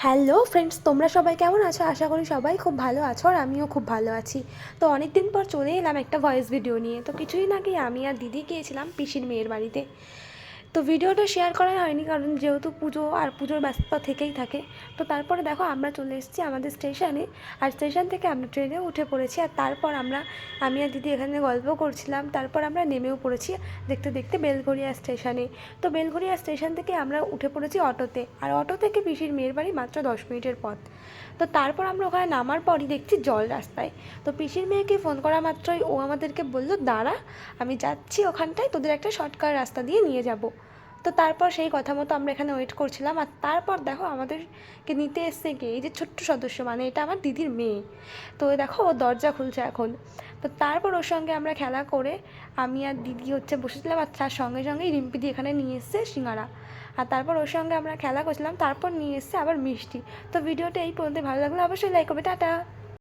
Hello friends, তোমরা সবাই কেমন আছো? আশা করি সবাই খুব ভালো আছো আর আমিও খুব ভালো আছি। তো অনেক দিন পর চলে এলাম একটা ভয়েস ভিডিও নিয়ে। তো কিছুদিন আগে আমি আর দিদি গিয়েছিলাম পিসির মেয়ের বাড়িতে। তো ভিডিওটা শেয়ার করা হয়নি কারণ যেহেতু পুজো আর পুজোর ব্যস্ততা থেকেই থাকে। তো তারপরে দেখো আমরা চলে এসেছি আমাদের স্টেশনে, আর স্টেশন থেকে আমরা ট্রেনে উঠে পড়েছি। আর তারপর আমি আর দিদি এখানে গল্প করছিলাম, তারপর আমরা নেমেও পড়েছি দেখতে দেখতে বেলঘরিয়া স্টেশনে। তো বেলঘরিয়া স্টেশন থেকে আমরা উঠে পড়েছি অটোতে, আর অটো থেকে পিসির মেয়ের বাড়ি মাত্র 10 মিনিটের পথ। তো তারপর আমরা ওখানে নামার পরই দেখছি জল রাস্তায়। তো পিসির মেয়েকে ফোন করা মাত্রই ও আমাদেরকে বলল, দাঁড়া, আমি যাচ্ছি ওখানটায়, তোদের একটা শর্টকাট রাস্তা দিয়ে নিয়ে যাব। তো তারপর সেই কথা মতো আমরা এখানে ওয়েট করছিলাম। আর তারপর দেখো আমাদেরকে নিতে এসছে কে, এই যে ছোট্ট সদস্য, মানে এটা আমার দিদির মেয়ে। তো দেখো ও দরজা খুলছে এখন। তো তারপর ওর সঙ্গে আমরা খেলা করে আমি আর দিদি বসেছিলাম, আর তার সঙ্গে সঙ্গেই রিম্পিদি এখানে নিয়ে এসছে সিঙ্গারা। আর তারপর ওর সঙ্গে আমরা খেলা করছিলাম, তারপর নিয়ে এসছে আবার মিষ্টি। তো ভিডিওটা এই পর্যন্ত ভালো লাগলে অবশ্যই লাইক করবে। টাটা।